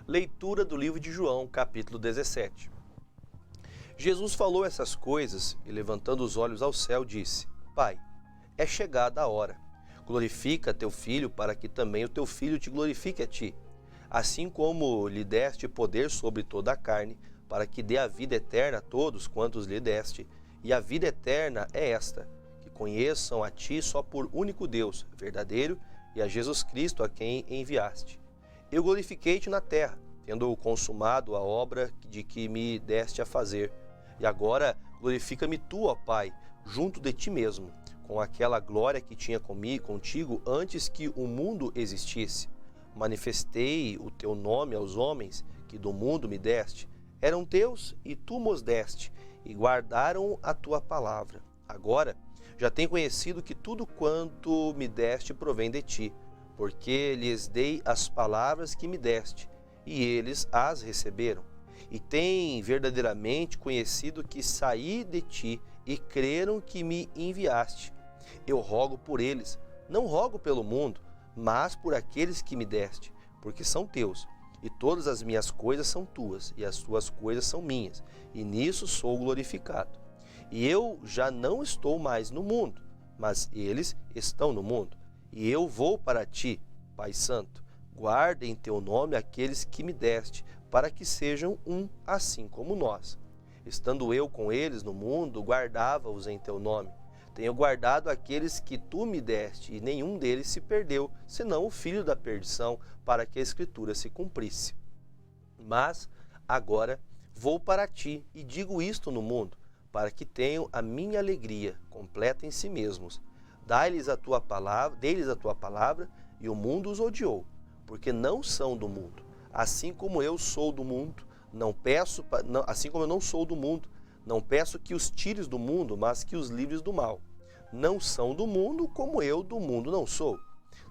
Leitura do livro de João, capítulo 17. Jesus falou essas coisas e, levantando os olhos ao céu, disse: Pai, é chegada a hora. Glorifica teu Filho, para que também o teu Filho te glorifique a ti. Assim como lhe deste poder sobre toda a carne, para que dê a vida eterna a todos quantos lhe deste. E a vida eterna é esta, que conheçam a ti só por único Deus, verdadeiro, e a Jesus Cristo a quem enviaste. Eu glorifiquei-te na terra, tendo consumado a obra de que me deste a fazer. E agora glorifica-me tu, ó Pai, junto de ti mesmo, com aquela glória que tinha contigo antes que o mundo existisse. Manifestei o teu nome aos homens que do mundo me deste. Eram teus e tu mos deste, e guardaram a tua palavra. Agora já tenho conhecido que tudo quanto me deste provém de ti, porque lhes dei as palavras que me deste, e eles as receberam. E têm verdadeiramente conhecido que saí de ti, e creram que me enviaste. Eu rogo por eles, não rogo pelo mundo, mas por aqueles que me deste, porque são teus. E todas as minhas coisas são tuas, e as tuas coisas são minhas, e nisso sou glorificado. E eu já não estou mais no mundo, mas eles estão no mundo. E eu vou para ti, Pai Santo. Guarda em teu nome aqueles que me deste, para que sejam um, assim como nós. Estando eu com eles no mundo, guardava-os em teu nome. Tenho guardado aqueles que tu me deste, e nenhum deles se perdeu, senão o filho da perdição, para que a Escritura se cumprisse. Mas agora vou para ti, e digo isto no mundo, para que tenham a minha alegria completa em si mesmos. Dai-lhes a tua palavra, dei-lhes a tua palavra, e o mundo os odiou, porque não são do mundo. Assim como eu sou do mundo, assim como eu não sou do mundo, não peço que os tires do mundo, mas que os livres do mal. Não são do mundo, como eu do mundo não sou.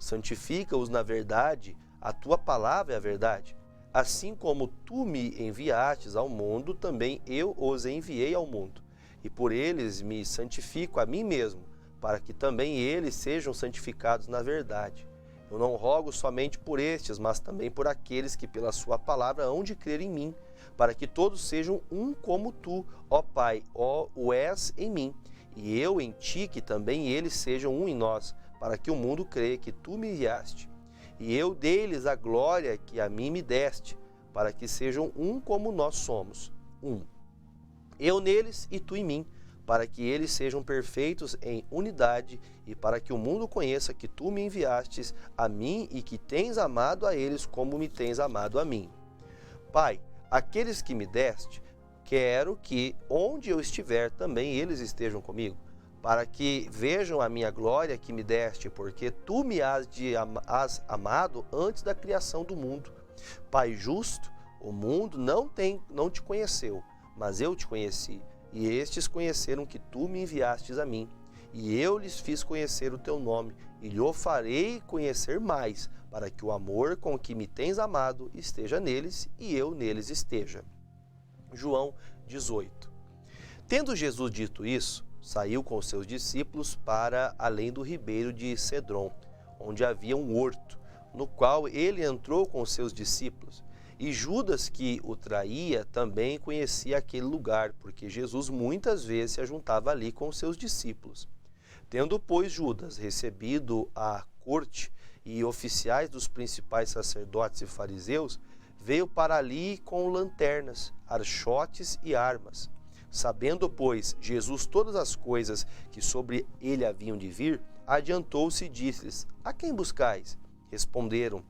Santifica-os na verdade, a tua palavra é a verdade. Assim como tu me enviastes ao mundo, também eu os enviei ao mundo. E por eles me santifico a mim mesmo, para que também eles sejam santificados na verdade. Eu não rogo somente por estes, mas também por aqueles que pela sua palavra hão de crer em mim, para que todos sejam um como tu, ó Pai, o és em mim, e eu em ti, que também eles sejam um em nós, para que o mundo creia que tu me enviaste. E eu dei-lhes a glória que a mim me deste, para que sejam um como nós somos, um. Eu neles e tu em mim, para que eles sejam perfeitos em unidade, e para que o mundo conheça que tu me enviastes a mim e que tens amado a eles como me tens amado a mim. Pai, aqueles que me deste, quero que onde eu estiver também eles estejam comigo, para que vejam a minha glória que me deste, porque tu me has amado antes da criação do mundo. Pai justo, o mundo não te conheceu, mas eu te conheci. E estes conheceram que tu me enviastes a mim, e eu lhes fiz conhecer o teu nome, e lhe farei conhecer mais, para que o amor com que me tens amado esteja neles, e eu neles esteja. João 18. Tendo Jesus dito isso, saiu com seus discípulos para além do ribeiro de Cedron, onde havia um horto, no qual ele entrou com seus discípulos. E Judas, que o traía, também conhecia aquele lugar, porque Jesus muitas vezes se ajuntava ali com seus discípulos. Tendo, pois, Judas recebido a corte e oficiais dos principais sacerdotes e fariseus, veio para ali com lanternas, archotes e armas. Sabendo, pois, Jesus todas as coisas que sobre ele haviam de vir, adiantou-se e disse-lhes: A quem buscais? Responderam: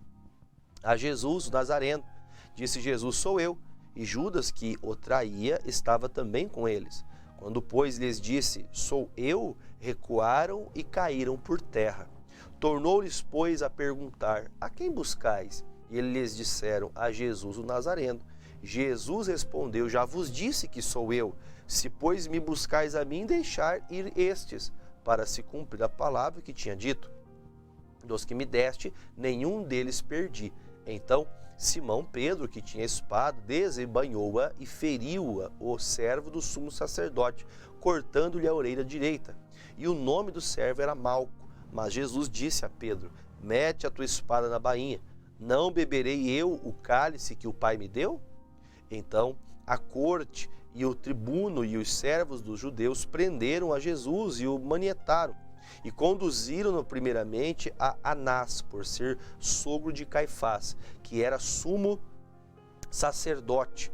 A Jesus, o Nazareno. Disse Jesus: Sou eu. E Judas, que o traía, estava também com eles. Quando, pois, lhes disse: Sou eu, recuaram e caíram por terra. Tornou-lhes, pois, a perguntar: A quem buscais? E eles lhes disseram: A Jesus, o Nazareno. Jesus respondeu: Já vos disse que sou eu. Se, pois, me buscais a mim, deixar ir estes, para se cumprir a palavra que tinha dito. Dos que me deste, nenhum deles perdi. Então Simão Pedro, que tinha espada, desembainhou-a e feriu-a, o servo do sumo sacerdote, cortando-lhe a orelha direita. E o nome do servo era Malco. Mas Jesus disse a Pedro: Mete a tua espada na bainha. Não beberei eu o cálice que o Pai me deu? Então a corte e o tribuno e os servos dos judeus prenderam a Jesus e o manietaram e conduziram-no primeiramente a Anás, por ser sogro de Caifás, que era sumo sacerdote,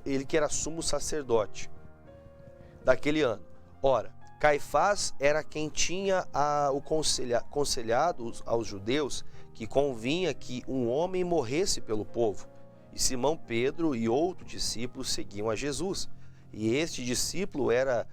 ele que era sumo sacerdote daquele ano. Ora, Caifás era quem tinha aconselhado aos judeus que convinha que um homem morresse pelo povo. E Simão Pedro e outro discípulo seguiam a Jesus. E este discípulo era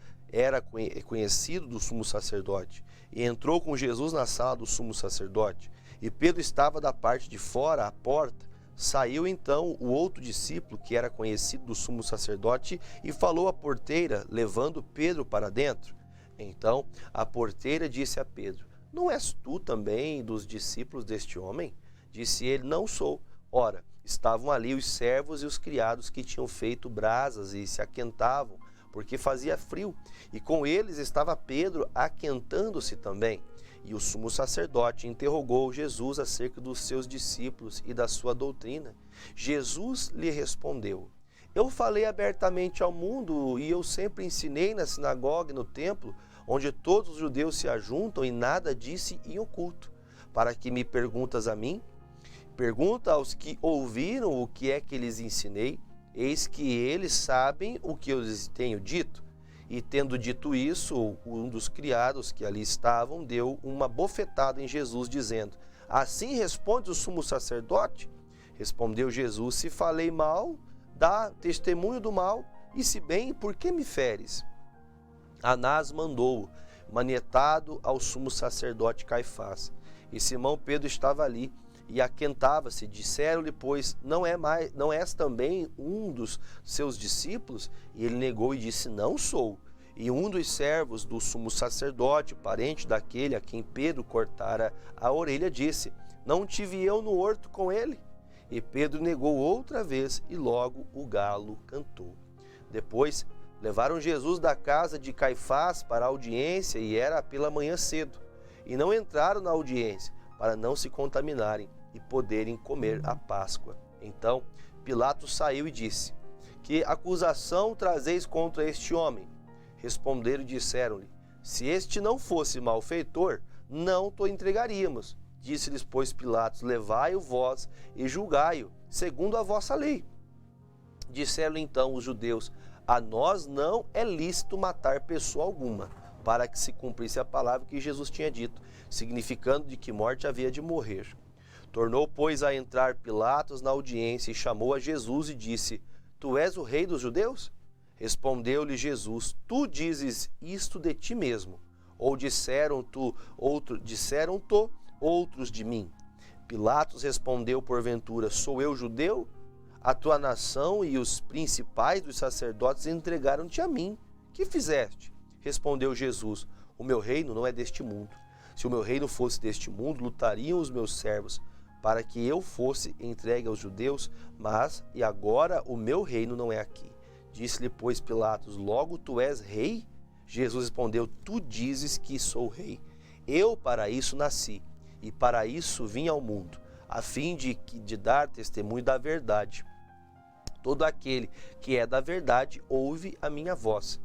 conhecido do sumo sacerdote. E entrou com Jesus na sala do sumo sacerdote. E Pedro estava da parte de fora, à porta. Saiu então o outro discípulo, que era conhecido do sumo sacerdote, e falou à porteira, levando Pedro para dentro. Então a porteira disse a Pedro: não és tu também dos discípulos deste homem? Disse ele: não sou. Ora, estavam ali os servos e os criados que tinham feito brasas e se aquentavam, porque fazia frio. E com eles estava Pedro aquentando-se também. E o sumo sacerdote interrogou Jesus acerca dos seus discípulos e da sua doutrina. Jesus lhe respondeu: eu falei abertamente ao mundo e eu sempre ensinei na sinagoga e no templo, onde todos os judeus se ajuntam, e nada disse em oculto. Para que me perguntas a mim? Pergunta aos que ouviram o que é que lhes ensinei, eis que eles sabem o que eu lhes tenho dito. E tendo dito isso, um dos criados que ali estavam deu uma bofetada em Jesus, dizendo: assim responde o sumo sacerdote? Respondeu Jesus: se falei mal, dá testemunho do mal, e se bem, por que me feres? Anás mandou-o, manietado ao sumo sacerdote Caifás. E Simão Pedro estava ali, e aquentava-se. Disseram-lhe, pois, não és também um dos seus discípulos? E ele negou e disse: não sou. E um dos servos do sumo sacerdote, parente daquele a quem Pedro cortara a orelha, disse: não tive eu no horto com ele? E Pedro negou outra vez, e logo o galo cantou. Depois levaram Jesus da casa de Caifás para a audiência, e era pela manhã cedo. E não entraram na audiência, para não se contaminarem e poderem comer a Páscoa. Então Pilatos saiu e disse: que acusação trazeis contra este homem? Responderam e disseram-lhe: se este não fosse malfeitor, não te entregaríamos. Disse-lhes, pois, Pilatos: levai-o vós e julgai-o, segundo a vossa lei. Disseram então os judeus: a nós não é lícito matar pessoa alguma, para que se cumprisse a palavra que Jesus tinha dito, significando de que morte havia de morrer. Tornou, pois, a entrar Pilatos na audiência e chamou a Jesus e disse: tu és o rei dos judeus? Respondeu-lhe Jesus: tu dizes isto de ti mesmo, ou disseram-to outros de mim? Pilatos respondeu, porventura, sou eu judeu? A tua nação e os principais dos sacerdotes entregaram-te a mim. Que fizeste? Respondeu Jesus: o meu reino não é deste mundo. Se o meu reino fosse deste mundo, lutariam os meus servos para que eu fosse entregue aos judeus, mas e agora o meu reino não é aqui. Disse-lhe, pois, Pilatos: logo tu és rei? Jesus respondeu: tu dizes que sou rei. Eu para isso nasci, e para isso vim ao mundo, a fim de dar testemunho da verdade. Todo aquele que é da verdade ouve a minha voz.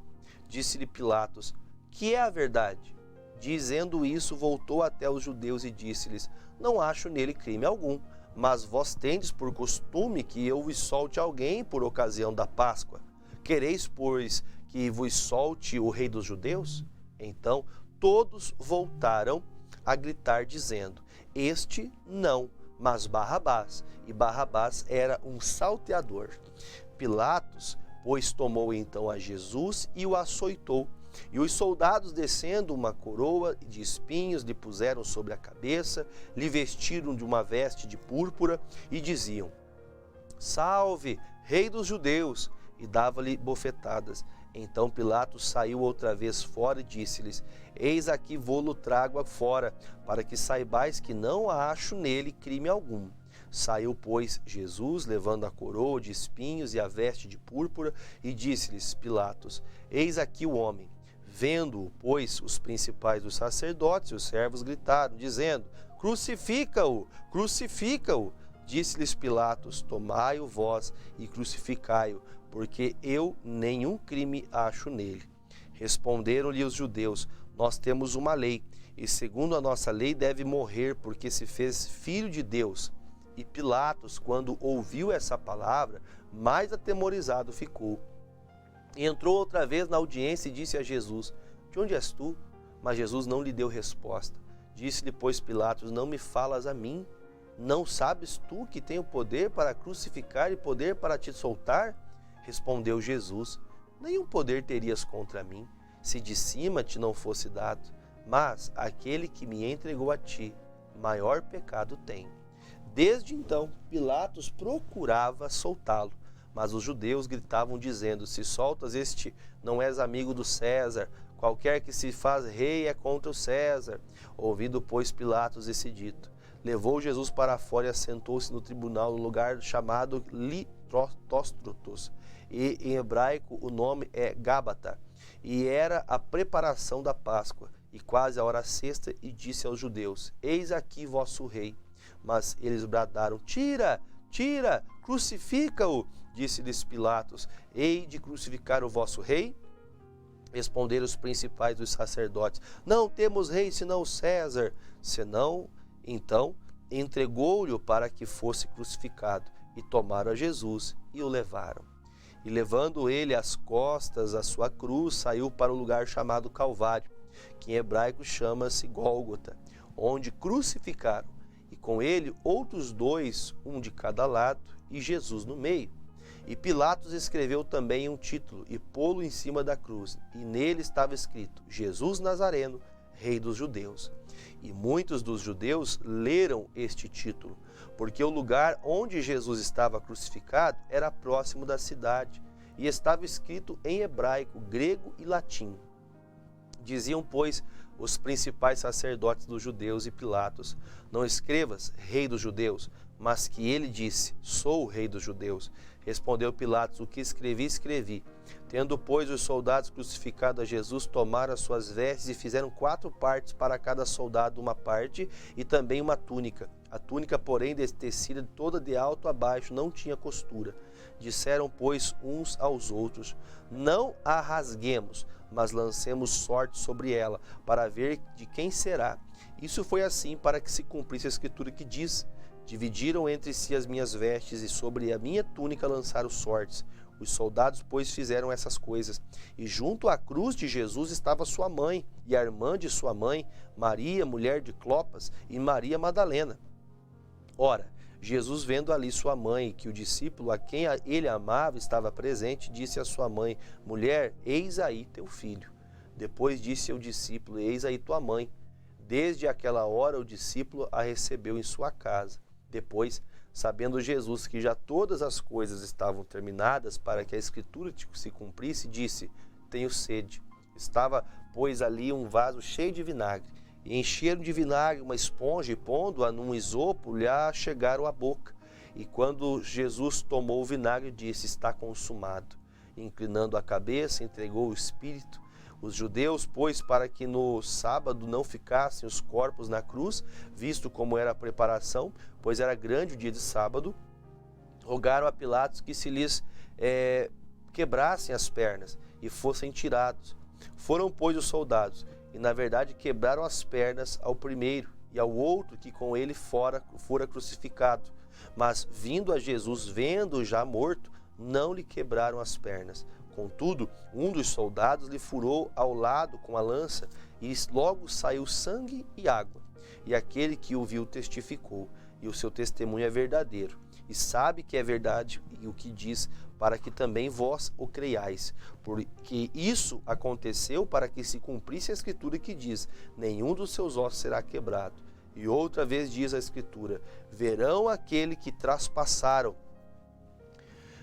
Disse-lhe Pilatos: que é a verdade? Dizendo isso, voltou até os judeus e disse-lhes: não acho nele crime algum, mas vós tendes por costume que eu vos solte alguém por ocasião da Páscoa. Quereis, pois, que vos solte o rei dos judeus? Então todos voltaram a gritar, dizendo: este não, mas Barrabás. E Barrabás era um salteador. Pilatos, pois, tomou então a Jesus e o açoitou. E os soldados, descendo uma coroa de espinhos, lhe puseram sobre a cabeça, lhe vestiram de uma veste de púrpura e diziam: salve, rei dos judeus! E dava-lhe bofetadas. Então Pilatos saiu outra vez fora e disse-lhes: eis aqui vô-lo trago fora, para que saibais que não acho nele crime algum. Saiu, pois, Jesus, levando a coroa de espinhos e a veste de púrpura, e disse-lhes Pilatos: eis aqui o homem. Vendo-o, pois, os principais dos sacerdotes e os servos gritaram, dizendo: crucifica-o, crucifica-o. Disse-lhes Pilatos: tomai-o vós e crucificai-o, porque eu nenhum crime acho nele. Responderam-lhe os judeus: nós temos uma lei, e segundo a nossa lei deve morrer, porque se fez filho de Deus. E Pilatos, quando ouviu essa palavra, mais atemorizado ficou. E entrou outra vez na audiência e disse a Jesus: de onde és tu? Mas Jesus não lhe deu resposta. Disse-lhe, pois, Pilatos: não me falas a mim? Não sabes tu que tenho poder para crucificar e poder para te soltar? Respondeu Jesus: nenhum poder terias contra mim, se de cima te não fosse dado. Mas aquele que me entregou a ti, maior pecado tem. Desde então, Pilatos procurava soltá-lo, mas os judeus gritavam dizendo: se soltas este, não és amigo do César. Qualquer que se faz rei é contra o César. Ouvindo, pois, Pilatos esse dito, levou Jesus para fora e assentou-se no tribunal, no lugar chamado Litóstrotos, e em hebraico o nome é Gábata. E era a preparação da Páscoa, e quase a hora sexta, e disse aos judeus: eis aqui vosso rei. Mas eles bradaram: tira, tira, crucifica-o. Disse-lhes Pilatos: hei de crucificar o vosso rei? Responderam os principais dos sacerdotes: não temos rei senão César. Senão, então, entregou-lhe para que fosse crucificado. E tomaram a Jesus e o levaram. E levando ele às costas a sua cruz, saiu para o lugar chamado Calvário, que em hebraico chama-se Gólgota, onde crucificaram, e com ele outros dois, um de cada lado, e Jesus no meio. E Pilatos escreveu também um título e pô-lo em cima da cruz, e nele estava escrito: Jesus Nazareno, Rei dos Judeus. E muitos dos judeus leram este título, porque o lugar onde Jesus estava crucificado era próximo da cidade, e estava escrito em hebraico, grego e latim. Diziam, pois, os principais sacerdotes dos judeus e Pilatos: não escrevas Rei dos Judeus, mas que ele disse: sou o Rei dos Judeus. Respondeu Pilatos: o que escrevi, escrevi. Tendo, pois, os soldados crucificado a Jesus, tomaram as suas vestes e fizeram 4 partes para cada soldado, uma parte, e também uma túnica. A túnica, porém, tecida toda de alto a baixo, não tinha costura. Disseram, pois, uns aos outros: não a rasguemos, mas lancemos sorte sobre ela, para ver de quem será. Isso foi assim para que se cumprisse a escritura que diz: dividiram entre si as minhas vestes, e sobre a minha túnica lançaram sortes. Os soldados, pois, fizeram essas coisas. E junto à cruz de Jesus estava sua mãe, e a irmã de sua mãe, Maria, mulher de Clopas, e Maria Madalena. Ora, Jesus, vendo ali sua mãe, que o discípulo a quem ele amava estava presente, disse à sua mãe: mulher, eis aí teu filho. Depois disse ao discípulo: eis aí tua mãe. Desde aquela hora o discípulo a recebeu em sua casa. Depois, sabendo Jesus que já todas as coisas estavam terminadas para que a escritura se cumprisse, disse: tenho sede. Estava, pois, ali um vaso cheio de vinagre. E encheram de vinagre uma esponja e, pondo-a num isopo, lhe chegaram à boca. E quando Jesus tomou o vinagre, disse: está consumado. Inclinando a cabeça, entregou o espírito. Os judeus, pois, para que no sábado não ficassem os corpos na cruz, visto como era a preparação, pois era grande o dia de sábado, rogaram a Pilatos que se lhes quebrassem as pernas e fossem tirados. Foram, pois, os soldados, e na verdade quebraram as pernas ao primeiro e ao outro que com ele fora crucificado. Mas, vindo a Jesus, vendo-o já morto, não lhe quebraram as pernas. Contudo, um dos soldados lhe furou ao lado com a lança, e logo saiu sangue e água. E aquele que o viu testificou, e o seu testemunho é verdadeiro. E sabe que é verdade o que diz, para que também vós o creiais. Porque isso aconteceu para que se cumprisse a escritura que diz: nenhum dos seus ossos será quebrado. E outra vez diz a escritura: verão aquele que traspassaram.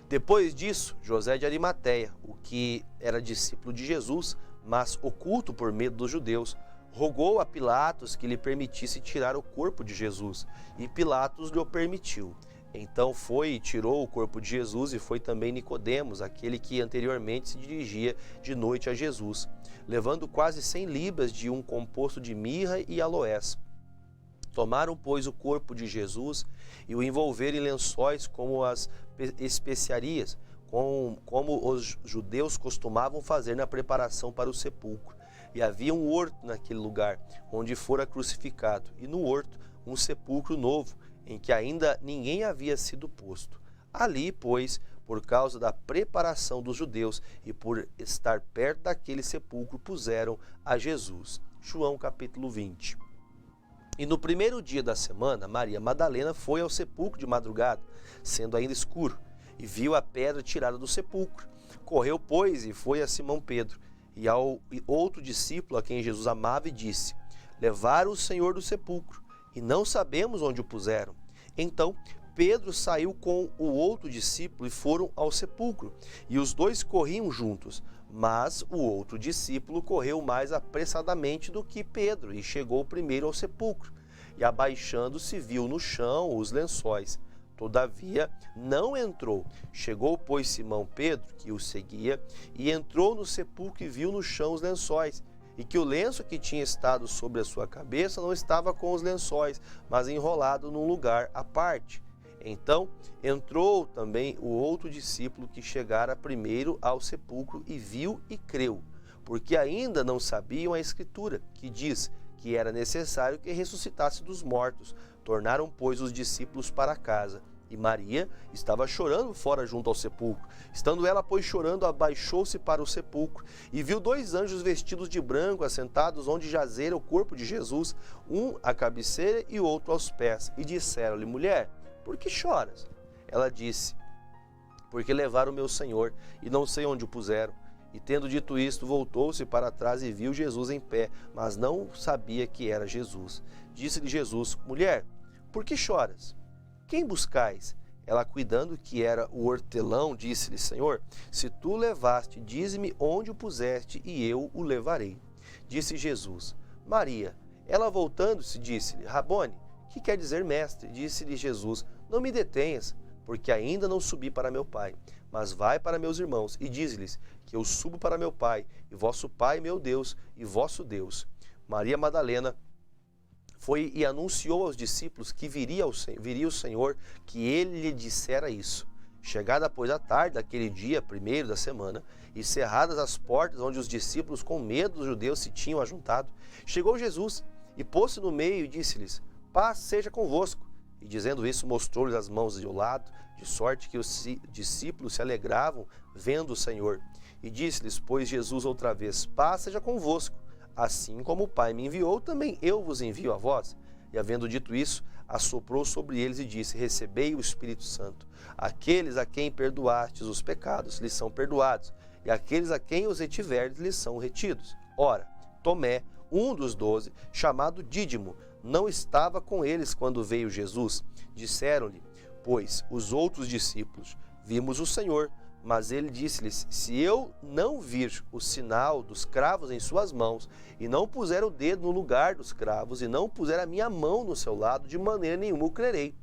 Depois disso, José de Arimateia, o que era discípulo de Jesus, mas oculto por medo dos judeus, rogou a Pilatos que lhe permitisse tirar o corpo de Jesus, e Pilatos lhe o permitiu. Então foi e tirou o corpo de Jesus, e foi também Nicodemos, aquele que anteriormente se dirigia de noite a Jesus, levando quase 100 libras de um composto de mirra e aloés. Tomaram, pois, o corpo de Jesus e o envolveram em lençóis como as especiarias, como os judeus costumavam fazer na preparação para o sepulcro. E havia um horto naquele lugar, onde fora crucificado, e no horto um sepulcro novo, em que ainda ninguém havia sido posto. Ali, pois, por causa da preparação dos judeus e por estar perto daquele sepulcro, puseram a Jesus. João capítulo 20. E no primeiro dia da semana, Maria Madalena foi ao sepulcro de madrugada, sendo ainda escuro, e viu a pedra tirada do sepulcro. Correu, pois, e foi a Simão Pedro, e ao outro discípulo a quem Jesus amava, e disse: levaram o Senhor do sepulcro, e não sabemos onde o puseram. Então Pedro saiu com o outro discípulo e foram ao sepulcro, e os dois corriam juntos. Mas o outro discípulo correu mais apressadamente do que Pedro e chegou primeiro ao sepulcro. E abaixando-se, viu no chão os lençóis. Todavia não entrou. Chegou, pois, Simão Pedro, que o seguia, e entrou no sepulcro e viu no chão os lençóis, e que o lenço que tinha estado sobre a sua cabeça não estava com os lençóis, mas enrolado num lugar à parte. Então entrou também o outro discípulo que chegara primeiro ao sepulcro e viu e creu, porque ainda não sabiam a Escritura, que diz que era necessário que ressuscitasse dos mortos. Tornaram, pois, os discípulos para casa. E Maria estava chorando fora junto ao sepulcro. Estando ela, pois, chorando, abaixou-se para o sepulcro e viu dois anjos vestidos de branco assentados onde jazera o corpo de Jesus, um à cabeceira e outro aos pés. E disseram-lhe: mulher, por que choras? Ela disse: porque levaram o meu Senhor e não sei onde o puseram. E tendo dito isto, voltou-se para trás e viu Jesus em pé, mas não sabia que era Jesus. Disse-lhe Jesus: mulher, por que choras? Quem buscais? Ela, cuidando que era o hortelão, disse-lhe: Senhor, se tu o levaste, dize-me onde o puseste e eu o levarei. Disse Jesus: Maria. Ela, voltando-se, disse-lhe: Rabone, que quer dizer mestre? Disse-lhe Jesus: não me detenhas, porque ainda não subi para meu Pai, mas vai para meus irmãos e dize-lhes que eu subo para meu Pai, e vosso Pai, meu Deus, e vosso Deus. Maria Madalena foi e anunciou aos discípulos que viria o Senhor, que ele lhe dissera isso. Chegada, pois, a tarde daquele dia, primeiro da semana, e cerradas as portas onde os discípulos, com medo dos judeus, se tinham ajuntado, chegou Jesus e pôs-se no meio e disse-lhes: paz seja convosco. E dizendo isso, mostrou-lhes as mãos e o lado, de sorte que os discípulos se alegravam vendo o Senhor. E disse-lhes, pois, Jesus outra vez: paz seja convosco. Assim como o Pai me enviou, também eu vos envio a vós. E havendo dito isso, assoprou sobre eles e disse: recebei o Espírito Santo. Aqueles a quem perdoastes os pecados, lhes são perdoados, e aqueles a quem os retiverdes, lhes são retidos. Ora, Tomé, um dos 12, chamado Dídimo, não estava com eles quando veio Jesus. Disseram-lhe, pois, os outros discípulos: vimos o Senhor. Mas ele disse-lhes: se eu não vir o sinal dos cravos em suas mãos, e não puser o dedo no lugar dos cravos, e não puser a minha mão no seu lado, de maneira nenhuma o crerei.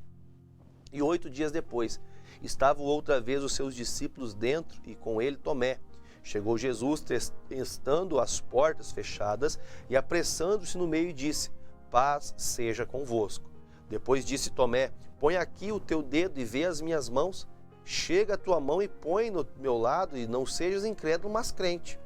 E 8 dias depois, estavam outra vez os seus discípulos dentro, e com ele Tomé. Chegou Jesus, estando as portas fechadas, e apressando-se no meio, disse: paz seja convosco. Depois disse Tomé: põe aqui o teu dedo e vê as minhas mãos. Chega a tua mão e põe no meu lado, e não sejas incrédulo, mas crente.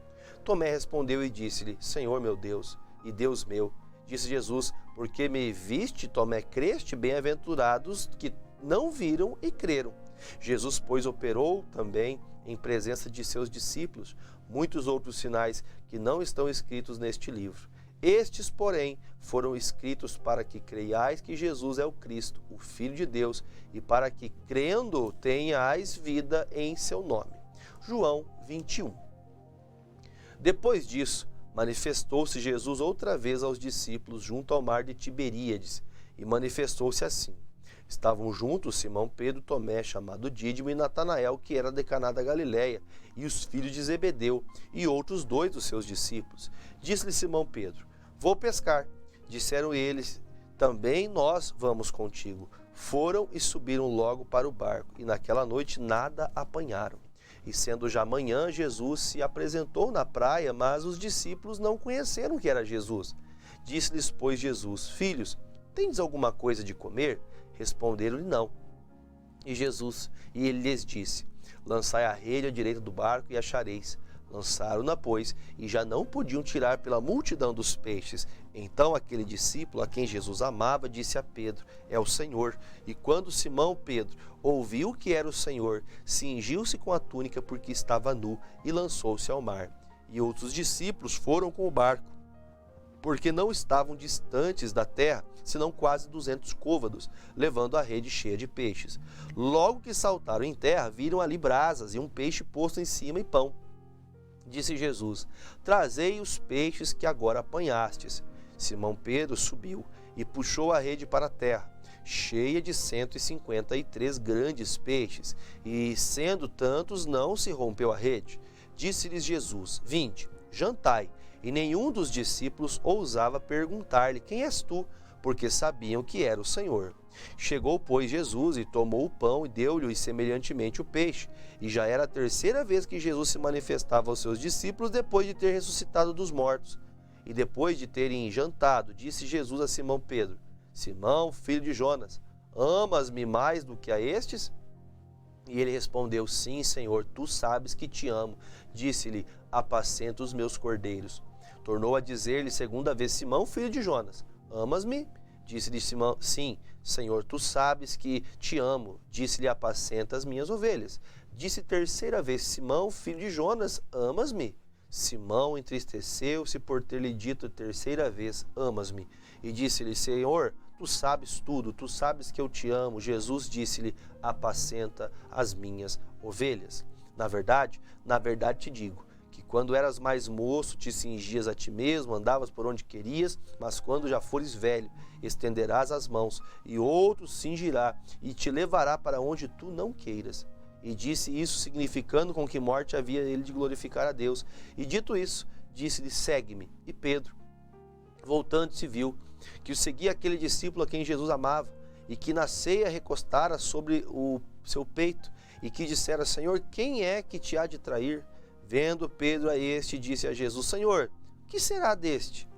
Tomé respondeu e disse-lhe: Senhor meu Deus e Deus meu. Disse Jesus: porque me viste, Tomé, creste? Bem-aventurados que não viram e creram. Jesus, pois, operou também em presença de seus discípulos muitos outros sinais que não estão escritos neste livro. Estes, porém, foram escritos para que creiais que Jesus é o Cristo, o Filho de Deus, e para que, crendo, tenhais vida em seu nome. João 21. Depois disso, manifestou-se Jesus outra vez aos discípulos junto ao mar de Tiberíades, e manifestou-se assim. Estavam juntos Simão Pedro, Tomé, chamado Dídimo, e Natanael, que era de Caná da Galileia, e os filhos de Zebedeu, e outros 2 dos seus discípulos. Disse-lhe Simão Pedro: vou pescar. Disseram eles: também nós vamos contigo. Foram e subiram logo para o barco, e naquela noite nada apanharam. E sendo já manhã, Jesus se apresentou na praia, mas os discípulos não conheceram que era Jesus. Disse-lhes, pois, Jesus: filhos, tendes alguma coisa de comer? Responderam-lhe, não. E ele lhes disse, lançai a rede à direita do barco e achareis. Lançaram-na, pois, e já não podiam tirar pela multidão dos peixes. Então aquele discípulo a quem Jesus amava disse a Pedro, é o Senhor. E quando Simão Pedro ouviu que era o Senhor, cingiu-se com a túnica porque estava nu e lançou-se ao mar. E outros discípulos foram com o barco, porque não estavam distantes da terra, senão quase 200 côvados, levando a rede cheia de peixes. Logo que saltaram em terra, viram ali brasas e um peixe posto em cima e pão. Disse Jesus, trazei os peixes que agora apanhastes. Simão Pedro subiu e puxou a rede para a terra, cheia de 153 grandes peixes, e sendo tantos, não se rompeu a rede. Disse-lhes Jesus, vinde, jantai. E nenhum dos discípulos ousava perguntar-lhe, quem és tu? Porque sabiam que era o Senhor. Chegou, pois, Jesus e tomou o pão e deu-lhe semelhantemente o peixe. E já era a terceira vez que Jesus se manifestava aos seus discípulos depois de ter ressuscitado dos mortos. E depois de terem jantado, disse Jesus a Simão Pedro, Simão, filho de Jonas, amas-me mais do que a estes? E ele respondeu, sim, Senhor, tu sabes que te amo. Disse-lhe, apacenta os meus cordeiros. Tornou a dizer-lhe segunda vez, Simão, filho de Jonas, amas-me? Disse-lhe Simão, sim, Senhor, tu sabes que te amo. Disse-lhe, apacenta as minhas ovelhas. Disse terceira vez, Simão, filho de Jonas, amas-me? Simão entristeceu-se por ter-lhe dito terceira vez, amas-me? E disse-lhe, Senhor, tu sabes tudo, tu sabes que eu te amo. Jesus disse-lhe, apacenta as minhas ovelhas. Na verdade te digo, que quando eras mais moço, te cingias a ti mesmo, andavas por onde querias, mas quando já fores velho, estenderás as mãos, e outro cingirá, e te levará para onde tu não queiras. E disse isso, significando com que morte havia ele de glorificar a Deus. E dito isso, disse-lhe, segue-me. E Pedro, voltando-se, viu que o seguia aquele discípulo a quem Jesus amava, e que na ceia recostara sobre o seu peito, e que dissera, Senhor, quem é que te há de trair? Vendo Pedro a este, disse a Jesus, Senhor, que será deste?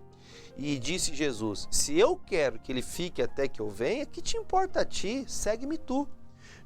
E disse Jesus, se eu quero que ele fique até que eu venha, que te importa a ti? Segue-me tu.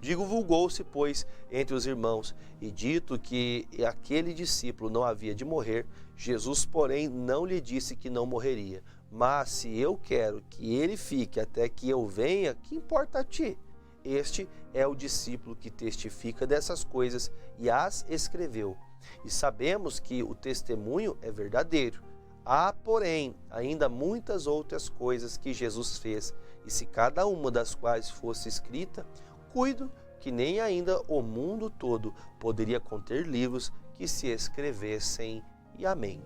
Divulgou-se, pois, entre os irmãos, e dito que aquele discípulo não havia de morrer, Jesus, porém, não lhe disse que não morreria. Mas se eu quero que ele fique até que eu venha, que importa a ti? Este é o discípulo que testifica dessas coisas e as escreveu. E sabemos que o testemunho é verdadeiro. Há, porém, ainda muitas outras coisas que Jesus fez, e se cada uma das quais fosse escrita, cuido que nem ainda o mundo todo poderia conter livros que se escrevessem. E amém.